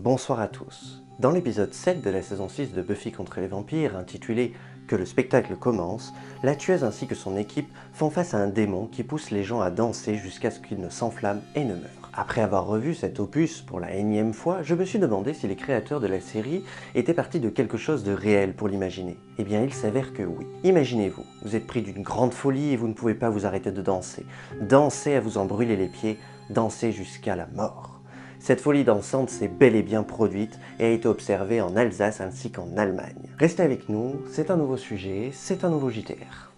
Bonsoir à tous. Dans l'épisode 7 de la saison 6 de Buffy contre les vampires, intitulé « Que le spectacle commence », la tueuse ainsi que son équipe font face à un démon qui pousse les gens à danser jusqu'à ce qu'ils ne s'enflamment et ne meurent. Après avoir revu cet opus pour la énième fois, je me suis demandé si les créateurs de la série étaient partis de quelque chose de réel pour l'imaginer. Eh bien, il s'avère que oui. Imaginez-vous, vous êtes pris d'une grande folie et vous ne pouvez pas vous arrêter de danser. Dansez à vous en brûler les pieds, dansez jusqu'à la mort. Cette folie dansante s'est bel et bien produite et a été observée en Alsace ainsi qu'en Allemagne. Restez avec nous, c'est un nouveau sujet, c'est un nouveau JTR.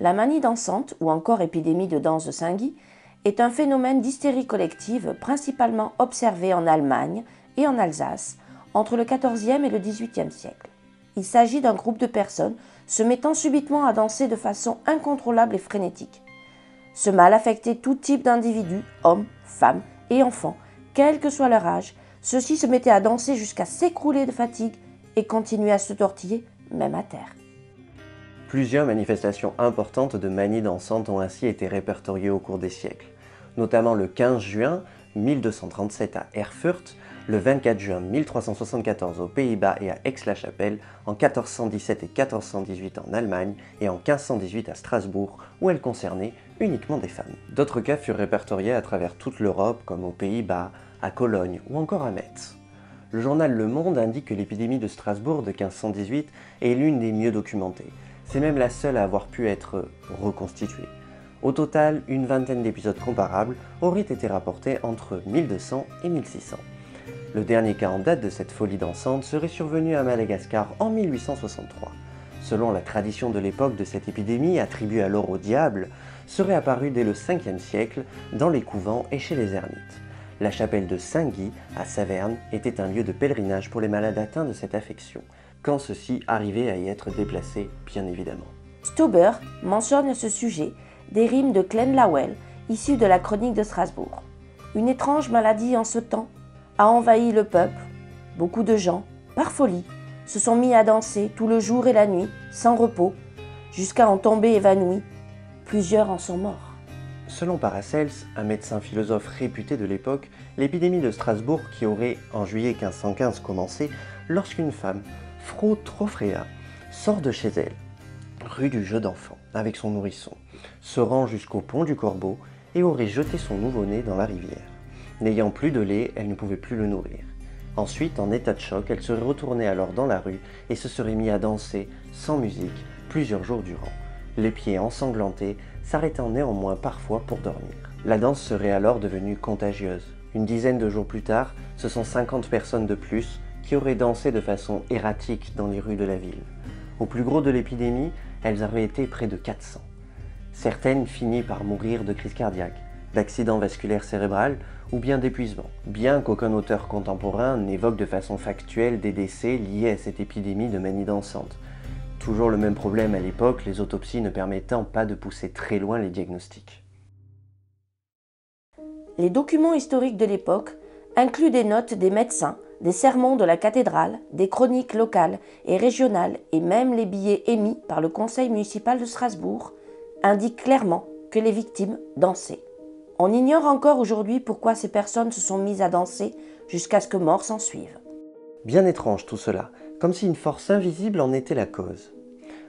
La manie dansante, ou encore épidémie de danse de Saint-Guy, est un phénomène d'hystérie collective principalement observé en Allemagne et en Alsace entre le XIVe et le XVIIIe siècle. Il s'agit d'un groupe de personnes se mettant subitement à danser de façon incontrôlable et frénétique. Ce mal affectait tout type d'individus, hommes, femmes et enfants, quel que soit leur âge. Ceux-ci se mettaient à danser jusqu'à s'écrouler de fatigue et continuaient à se tortiller, même à terre. Plusieurs manifestations importantes de manie dansante ont ainsi été répertoriées au cours des siècles, notamment le 15 juin 1237 à Erfurt, le 24 juin 1374 aux Pays-Bas et à Aix-la-Chapelle, en 1417 et 1418 en Allemagne et en 1518 à Strasbourg, où elles concernaient uniquement des femmes. D'autres cas furent répertoriés à travers toute l'Europe, comme aux Pays-Bas, à Cologne ou encore à Metz. Le journal Le Monde indique que l'épidémie de Strasbourg de 1518 est l'une des mieux documentées. C'est même la seule à avoir pu être reconstituée. Au total, une vingtaine d'épisodes comparables auraient été rapportés entre 1200 et 1600. Le dernier cas en date de cette folie dansante serait survenu à Madagascar en 1863. Selon la tradition de l'époque de cette épidémie, attribuée alors au diable, serait apparue dès le 5e siècle dans les couvents et chez les ermites. La chapelle de Saint-Guy, à Saverne, était un lieu de pèlerinage pour les malades atteints de cette affection, quand ceux-ci arrivaient à y être déplacés, bien évidemment. Stauber mentionne à ce sujet des rimes de Clen Lawell, issues de la chronique de Strasbourg. Une étrange maladie en ce temps a envahi le peuple. Beaucoup de gens, par folie, se sont mis à danser tout le jour et la nuit, sans repos, jusqu'à en tomber évanouis. Plusieurs en sont morts. Selon Paracels, un médecin philosophe réputé de l'époque, l'épidémie de Strasbourg qui aurait, en juillet 1515, commencé lorsqu'une femme, Frau Trofrea, sort de chez elle, rue du Jeu d'Enfant, avec son nourrisson, se rend jusqu'au pont du Corbeau et aurait jeté son nouveau-né dans la rivière. N'ayant plus de lait, elle ne pouvait plus le nourrir. Ensuite, en état de choc, elle serait retournée alors dans la rue et se serait mise à danser, sans musique, plusieurs jours durant, les pieds ensanglantés, s'arrêtant néanmoins parfois pour dormir. La danse serait alors devenue contagieuse. Une dizaine de jours plus tard, ce sont 50 personnes de plus qui auraient dansé de façon erratique dans les rues de la ville. Au plus gros de l'épidémie, elles avaient été près de 400. Certaines finissent par mourir de crise cardiaque, d'accident vasculaire cérébral ou bien d'épuisement, bien qu'aucun auteur contemporain n'évoque de façon factuelle des décès liés à cette épidémie de manie dansante. Toujours le même problème à l'époque, les autopsies ne permettant pas de pousser très loin les diagnostics. Les documents historiques de l'époque incluent des notes des médecins, des sermons de la cathédrale, des chroniques locales et régionales et même les billets émis par le conseil municipal de Strasbourg indiquent clairement que les victimes dansaient. On ignore encore aujourd'hui pourquoi ces personnes se sont mises à danser jusqu'à ce que mort s'en suive. Bien étrange tout cela, comme si une force invisible en était la cause.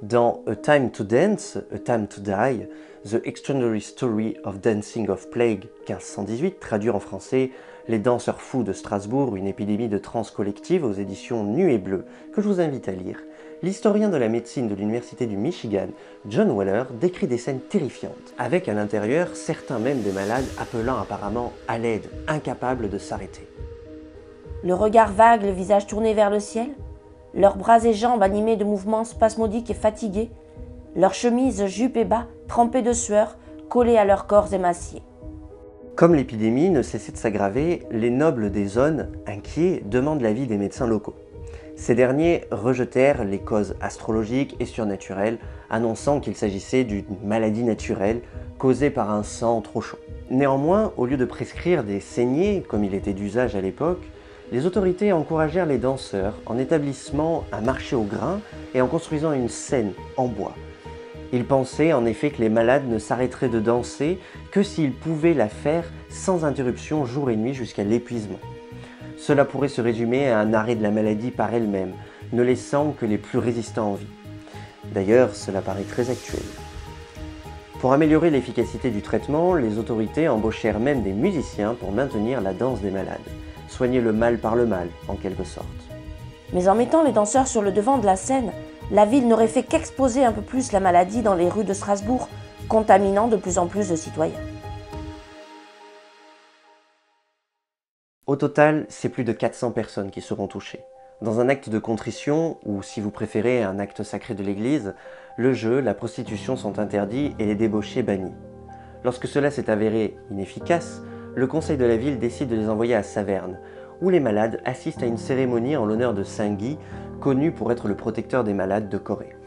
Dans A Time to Dance, A Time to Die, The Extraordinary Story of Dancing of Plague 1518, traduit en français Les danseurs fous de Strasbourg, une épidémie de transe collective aux éditions Nu et Bleu, que je vous invite à lire, L'historien de la médecine de l'Université du Michigan, John Weller, décrit des scènes terrifiantes, avec à l'intérieur certains même des malades appelant apparemment à l'aide, incapables de s'arrêter. Le regard vague, le visage tourné vers le ciel, leurs bras et jambes animés de mouvements spasmodiques et fatigués, leurs chemises, jupes et bas, trempés de sueur, collés à leurs corps émaciés. Comme l'épidémie ne cessait de s'aggraver, les nobles des zones, inquiets, demandent l'avis des médecins locaux. Ces derniers rejetèrent les causes astrologiques et surnaturelles, annonçant qu'il s'agissait d'une maladie naturelle causée par un sang trop chaud. Néanmoins, au lieu de prescrire des saignées, comme il était d'usage à l'époque, les autorités encouragèrent les danseurs en établissant un marché au grain et en construisant une scène en bois. Ils pensaient en effet que les malades ne s'arrêteraient de danser que s'ils pouvaient la faire sans interruption jour et nuit jusqu'à l'épuisement. Cela pourrait se résumer à un arrêt de la maladie par elle-même, ne laissant que les plus résistants en vie. D'ailleurs, cela paraît très actuel. Pour améliorer l'efficacité du traitement, les autorités embauchèrent même des musiciens pour maintenir la danse des malades, soigner le mal par le mal, en quelque sorte. Mais en mettant les danseurs sur le devant de la scène, la ville n'aurait fait qu'exposer un peu plus la maladie dans les rues de Strasbourg, contaminant de plus en plus de citoyens. Au total, c'est plus de 400 personnes qui seront touchées. Dans un acte de contrition, ou si vous préférez un acte sacré de l'Église, le jeu, la prostitution sont interdits et les débauchés bannis. Lorsque cela s'est avéré inefficace, le conseil de la ville décide de les envoyer à Saverne, où les malades assistent à une cérémonie en l'honneur de Saint Guy, connu pour être le protecteur des malades de Corée.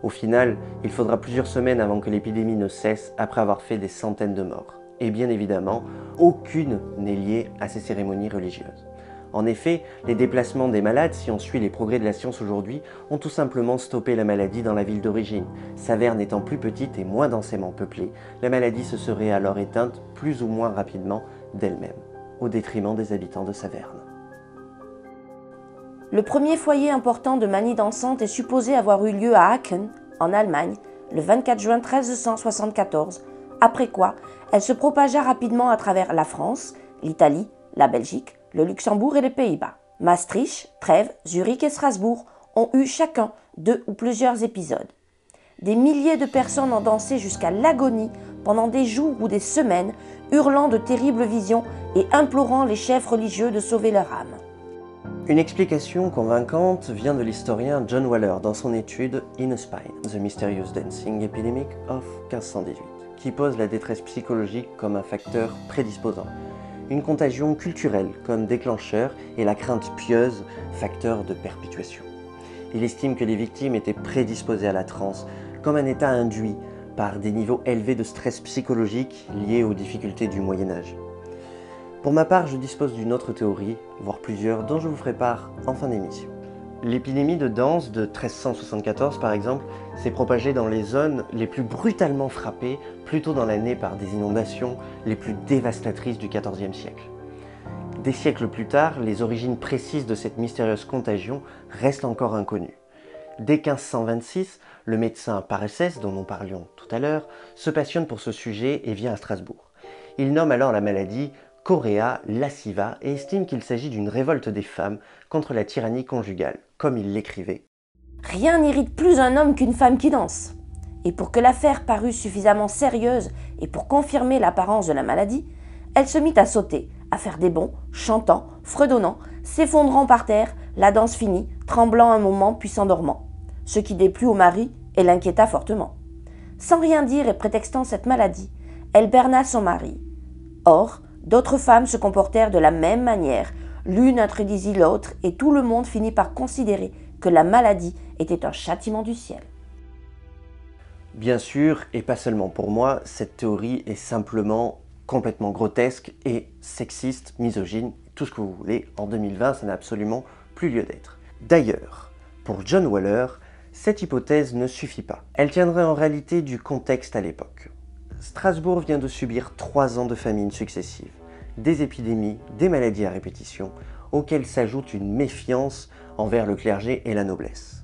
Au final, il faudra plusieurs semaines avant que l'épidémie ne cesse, après avoir fait des centaines de morts. Et bien évidemment, aucune n'est liée à ces cérémonies religieuses. En effet, les déplacements des malades, si on suit les progrès de la science aujourd'hui, ont tout simplement stoppé la maladie dans la ville d'origine. Saverne étant plus petite et moins densément peuplée, la maladie se serait alors éteinte plus ou moins rapidement d'elle-même, au détriment des habitants de Saverne. Le premier foyer important de manie dansante est supposé avoir eu lieu à Aachen, en Allemagne, le 24 juin 1374, après quoi elle se propagea rapidement à travers la France, l'Italie, la Belgique, le Luxembourg et les Pays-Bas. Maastricht, Trèves, Zurich et Strasbourg ont eu chacun 2 ou plusieurs épisodes. Des milliers de personnes ont dansé jusqu'à l'agonie pendant des jours ou des semaines, hurlant de terribles visions et implorant les chefs religieux de sauver leur âme. Une explication convaincante vient de l'historien John Weller dans son étude In a Spine, The Mysterious Dancing Epidemic of 1518, qui pose la détresse psychologique comme un facteur prédisposant, une contagion culturelle comme déclencheur et la crainte pieuse, facteur de perpétuation. Il estime que les victimes étaient prédisposées à la transe comme un état induit par des niveaux élevés de stress psychologique liés aux difficultés du Moyen-Âge. Pour ma part, je dispose d'une autre théorie, voire plusieurs, dont je vous ferai part en fin d'émission. L'épidémie de danse de 1374, par exemple, s'est propagée dans les zones les plus brutalement frappées, plus tôt dans l'année par des inondations les plus dévastatrices du XIVe siècle. Des siècles plus tard, les origines précises de cette mystérieuse contagion restent encore inconnues. Dès 1526, le médecin Paracelse, dont nous parlions tout à l'heure, se passionne pour ce sujet et vient à Strasbourg. Il nomme alors la maladie Chorea lasciva et estime qu'il s'agit d'une révolte des femmes contre la tyrannie conjugale, comme il l'écrivait. Rien n'irrite plus un homme qu'une femme qui danse. Et pour que l'affaire parût suffisamment sérieuse et pour confirmer l'apparence de la maladie, elle se mit à sauter, à faire des bonds, chantant, fredonnant, s'effondrant par terre, la danse finie, tremblant un moment puis s'endormant, ce qui déplut au mari et l'inquiéta fortement. Sans rien dire et prétextant cette maladie, elle berna son mari. Or, d'autres femmes se comportèrent de la même manière, l'une introduisit l'autre et tout le monde finit par considérer que la maladie était un châtiment du ciel. Bien sûr, et pas seulement pour moi, cette théorie est simplement complètement grotesque et sexiste, misogyne, tout ce que vous voulez. En 2020, ça n'a absolument plus lieu d'être. D'ailleurs, pour John Weller, cette hypothèse ne suffit pas. Elle tiendrait en réalité du contexte à l'époque. Strasbourg vient de subir 3 ans de famine successives, des épidémies, des maladies à répétition, auxquelles s'ajoute une méfiance envers le clergé et la noblesse.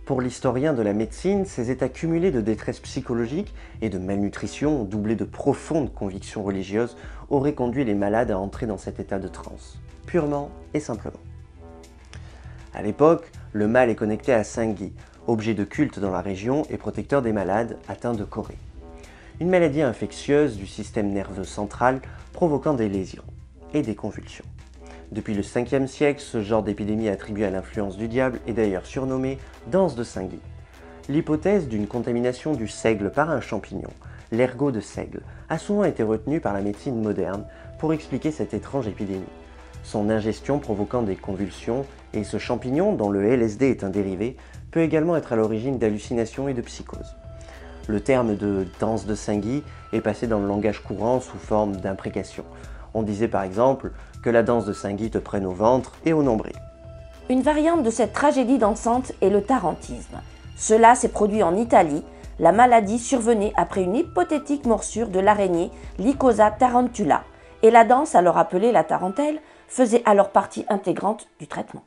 Pour l'historien de la médecine, ces états cumulés de détresse psychologique et de malnutrition, doublés de profondes convictions religieuses, auraient conduit les malades à entrer dans cet état de transe, purement et simplement. À l'époque, le mal est connecté à Sengui, objet de culte dans la région et protecteur des malades atteints de chorée. Une maladie infectieuse du système nerveux central provoquant des lésions et des convulsions. Depuis le 5e siècle, ce genre d'épidémie attribuée à l'influence du diable est d'ailleurs surnommé danse de Sengui. L'hypothèse d'une contamination du seigle par un champignon, l'ergot de seigle, a souvent été retenue par la médecine moderne pour expliquer cette étrange épidémie. Son ingestion provoquant des convulsions, et ce champignon, dont le LSD est un dérivé, peut également être à l'origine d'hallucinations et de psychoses. Le terme de danse de Sengui est passé dans le langage courant sous forme d'imprécation. On disait par exemple que la danse de Sengui te prenne au ventre et au nombril. Une variante de cette tragédie dansante est le tarantisme. Cela s'est produit en Italie. La maladie survenait après une hypothétique morsure de l'araignée Lycosa tarantula, et la danse, alors appelée la tarentelle, faisait alors partie intégrante du traitement.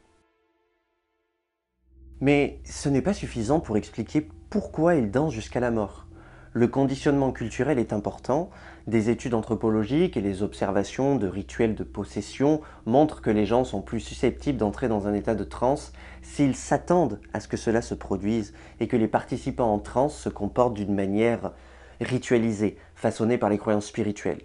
Mais ce n'est pas suffisant pour expliquer pourquoi ils dansent jusqu'à la mort. Le conditionnement culturel est important. Des études anthropologiques et les observations de rituels de possession montrent que les gens sont plus susceptibles d'entrer dans un état de transe s'ils s'attendent à ce que cela se produise et que les participants en transe se comportent d'une manière ritualisée, façonnée par les croyances spirituelles.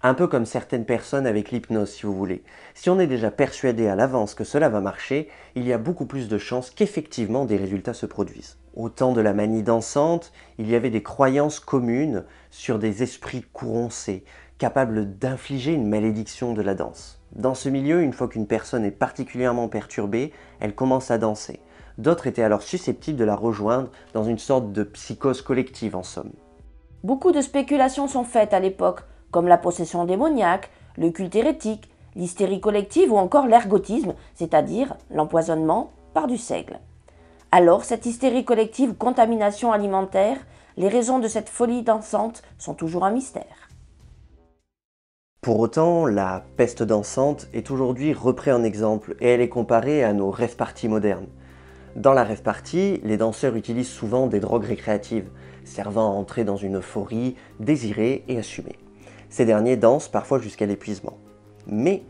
Un peu comme certaines personnes avec l'hypnose, si vous voulez. Si on est déjà persuadé à l'avance que cela va marcher, il y a beaucoup plus de chances qu'effectivement des résultats se produisent. Au temps de la manie dansante, il y avait des croyances communes sur des esprits courroucés, capables d'infliger une malédiction de la danse. Dans ce milieu, une fois qu'une personne est particulièrement perturbée, elle commence à danser. D'autres étaient alors susceptibles de la rejoindre dans une sorte de psychose collective en somme. Beaucoup de spéculations sont faites à l'époque, comme la possession démoniaque, le culte hérétique, l'hystérie collective ou encore l'ergotisme, c'est-à-dire l'empoisonnement par du seigle. Alors, cette hystérie collective ou contamination alimentaire, les raisons de cette folie dansante sont toujours un mystère. Pour autant, la peste dansante est aujourd'hui reprise en exemple et elle est comparée à nos rave-parties modernes. Dans la rave-party, les danseurs utilisent souvent des drogues récréatives, servant à entrer dans une euphorie désirée et assumée. Ces derniers dansent parfois jusqu'à l'épuisement. Mais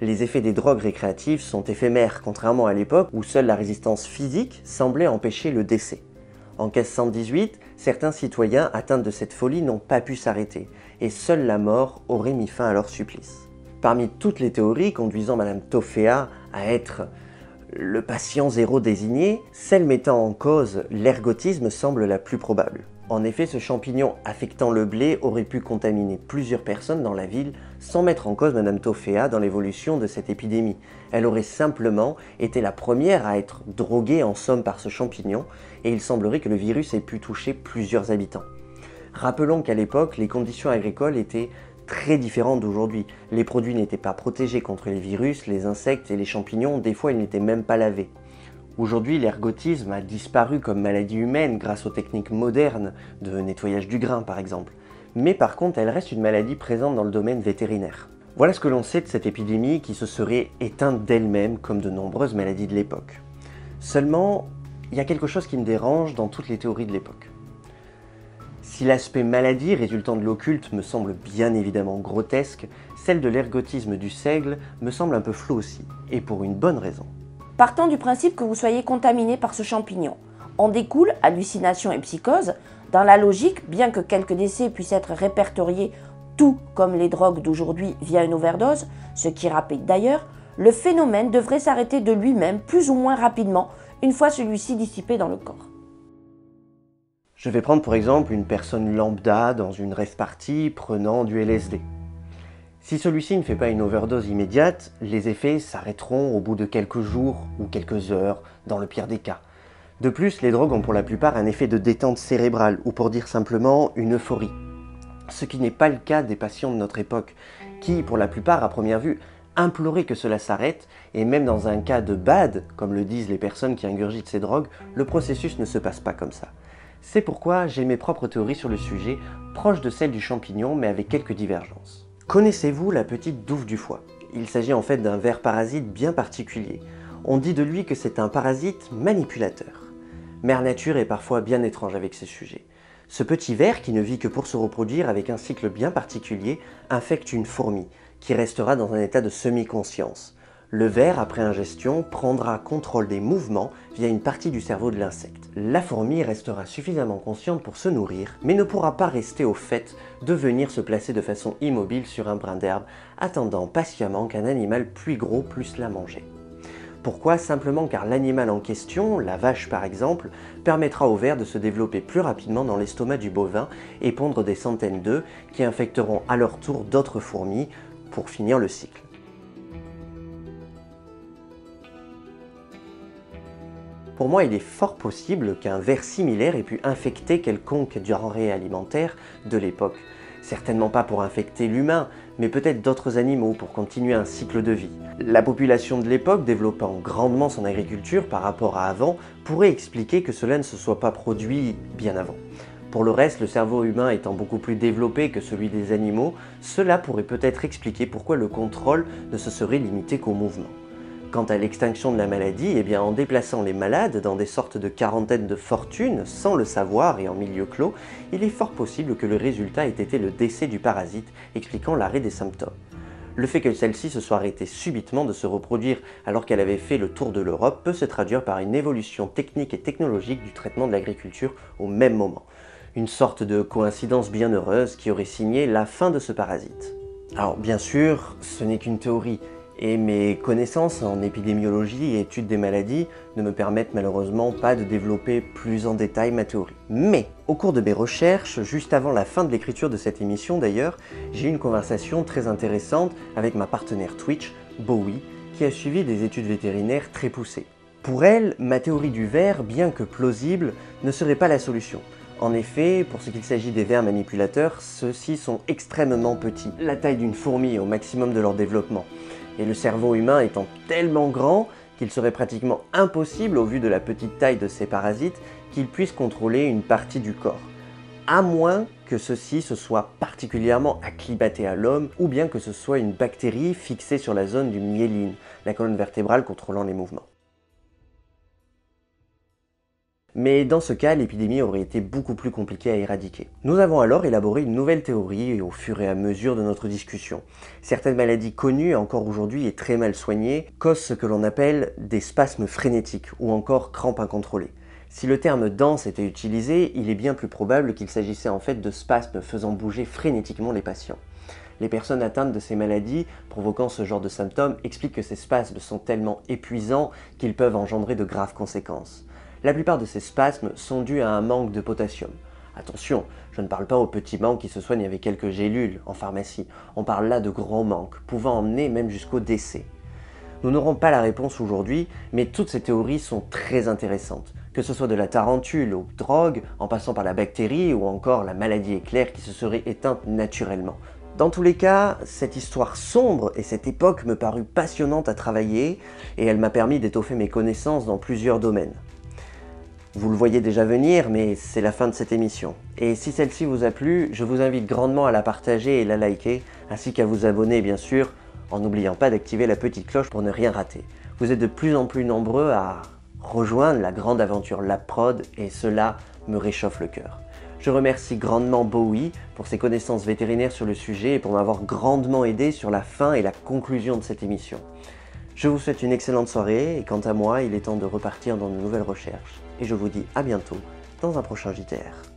les effets des drogues récréatives sont éphémères, contrairement à l'époque où seule la résistance physique semblait empêcher le décès. En 1518, certains citoyens atteints de cette folie n'ont pas pu s'arrêter, et seule la mort aurait mis fin à leur supplice. Parmi toutes les théories conduisant Madame Tofféa à être le patient zéro désigné, celle mettant en cause l'ergotisme semble la plus probable. En effet, ce champignon affectant le blé aurait pu contaminer plusieurs personnes dans la ville sans mettre en cause Madame Tofféa dans l'évolution de cette épidémie. Elle aurait simplement été la première à être droguée en somme par ce champignon et il semblerait que le virus ait pu toucher plusieurs habitants. Rappelons qu'à l'époque, les conditions agricoles étaient très différentes d'aujourd'hui. Les produits n'étaient pas protégés contre les virus, les insectes et les champignons, des fois ils n'étaient même pas lavés. Aujourd'hui, l'ergotisme a disparu comme maladie humaine grâce aux techniques modernes de nettoyage du grain par exemple. Mais par contre, elle reste une maladie présente dans le domaine vétérinaire. Voilà ce que l'on sait de cette épidémie qui se serait éteinte d'elle-même comme de nombreuses maladies de l'époque. Seulement, il y a quelque chose qui me dérange dans toutes les théories de l'époque. Si l'aspect maladie résultant de l'occulte me semble bien évidemment grotesque, celle de l'ergotisme du seigle me semble un peu floue aussi, et pour une bonne raison. Partons du principe que vous soyez contaminé par ce champignon. En découle hallucinations et psychoses. Dans la logique, bien que quelques décès puissent être répertoriés, tout comme les drogues d'aujourd'hui via une overdose, ce qui est rapide d'ailleurs, le phénomène devrait s'arrêter de lui-même plus ou moins rapidement une fois celui-ci dissipé dans le corps. Je vais prendre pour exemple une personne lambda dans une rave party prenant du LSD. Si celui-ci ne fait pas une overdose immédiate, les effets s'arrêteront au bout de quelques jours ou quelques heures, dans le pire des cas. De plus, les drogues ont pour la plupart un effet de détente cérébrale, ou pour dire simplement une euphorie. Ce qui n'est pas le cas des patients de notre époque, qui, pour la plupart, à première vue, imploraient que cela s'arrête, et même dans un cas de bad, comme le disent les personnes qui ingurgitent ces drogues, le processus ne se passe pas comme ça. C'est pourquoi j'ai mes propres théories sur le sujet, proches de celles du champignon, mais avec quelques divergences. Connaissez-vous la petite douve du foie? Il s'agit en fait d'un ver parasite bien particulier. On dit de lui que c'est un parasite manipulateur. Mère Nature est parfois bien étrange avec ces sujets. Ce petit ver, qui ne vit que pour se reproduire avec un cycle bien particulier, infecte une fourmi, qui restera dans un état de semi-conscience. Le ver, après ingestion, prendra contrôle des mouvements via une partie du cerveau de l'insecte. La fourmi restera suffisamment consciente pour se nourrir, mais ne pourra pas rester au fait de venir se placer de façon immobile sur un brin d'herbe, attendant patiemment qu'un animal plus gros puisse la manger. Pourquoi? Simplement car l'animal en question, la vache par exemple, permettra au ver de se développer plus rapidement dans l'estomac du bovin et pondre des centaines d'œufs qui infecteront à leur tour d'autres fourmis pour finir le cycle. Pour moi, il est fort possible qu'un ver similaire ait pu infecter quelconque denrée alimentaire de l'époque. Certainement pas pour infecter l'humain, mais peut-être d'autres animaux pour continuer un cycle de vie. La population de l'époque, développant grandement son agriculture par rapport à avant, pourrait expliquer que cela ne se soit pas produit bien avant. Pour le reste, le cerveau humain étant beaucoup plus développé que celui des animaux, cela pourrait peut-être expliquer pourquoi le contrôle ne se serait limité qu'au mouvement. Quant à l'extinction de la maladie, en déplaçant les malades dans des sortes de quarantaines de fortune, sans le savoir et en milieu clos, il est fort possible que le résultat ait été le décès du parasite, expliquant l'arrêt des symptômes. Le fait que celle-ci se soit arrêtée subitement de se reproduire alors qu'elle avait fait le tour de l'Europe peut se traduire par une évolution technique et technologique du traitement de l'agriculture au même moment. Une sorte de coïncidence bien heureuse qui aurait signé la fin de ce parasite. Alors bien sûr, ce n'est qu'une théorie, et mes connaissances en épidémiologie et études des maladies ne me permettent malheureusement pas de développer plus en détail ma théorie. Mais, au cours de mes recherches, juste avant la fin de l'écriture de cette émission d'ailleurs, j'ai eu une conversation très intéressante avec ma partenaire Twitch, Bowie, qui a suivi des études vétérinaires très poussées. Pour elle, ma théorie du ver, bien que plausible, ne serait pas la solution. En effet, pour ce qu'il s'agit des vers manipulateurs, ceux-ci sont extrêmement petits, la taille d'une fourmi au maximum de leur développement. Et le cerveau humain étant tellement grand qu'il serait pratiquement impossible, au vu de la petite taille de ces parasites, qu'ils puissent contrôler une partie du corps. À moins que ceci se soit particulièrement acclimaté à l'homme, ou bien que ce soit une bactérie fixée sur la zone du myéline, la colonne vertébrale contrôlant les mouvements. Mais dans ce cas, l'épidémie aurait été beaucoup plus compliquée à éradiquer. Nous avons alors élaboré une nouvelle théorie au fur et à mesure de notre discussion. Certaines maladies connues encore aujourd'hui et très mal soignées causent ce que l'on appelle des spasmes frénétiques ou encore crampes incontrôlées. Si le terme danse était utilisé, il est bien plus probable qu'il s'agissait en fait de spasmes faisant bouger frénétiquement les patients. Les personnes atteintes de ces maladies provoquant ce genre de symptômes expliquent que ces spasmes sont tellement épuisants qu'ils peuvent engendrer de graves conséquences. La plupart de ces spasmes sont dus à un manque de potassium. Attention, je ne parle pas aux petits manques qui se soignent avec quelques gélules en pharmacie, on parle là de gros manques, pouvant emmener même jusqu'au décès. Nous n'aurons pas la réponse aujourd'hui, mais toutes ces théories sont très intéressantes, que ce soit de la tarentule aux drogues, en passant par la bactérie ou encore la maladie éclair qui se serait éteinte naturellement. Dans tous les cas, cette histoire sombre et cette époque me parut passionnante à travailler et elle m'a permis d'étoffer mes connaissances dans plusieurs domaines. Vous le voyez déjà venir, mais c'est la fin de cette émission. Et si celle-ci vous a plu, je vous invite grandement à la partager et la liker, ainsi qu'à vous abonner bien sûr, en n'oubliant pas d'activer la petite cloche pour ne rien rater. Vous êtes de plus en plus nombreux à rejoindre la grande aventure LabProd et cela me réchauffe le cœur. Je remercie grandement Bowie pour ses connaissances vétérinaires sur le sujet et pour m'avoir grandement aidé sur la fin et la conclusion de cette émission. Je vous souhaite une excellente soirée et quant à moi, il est temps de repartir dans de nouvelles recherches. Et je vous dis à bientôt dans un prochain JTR.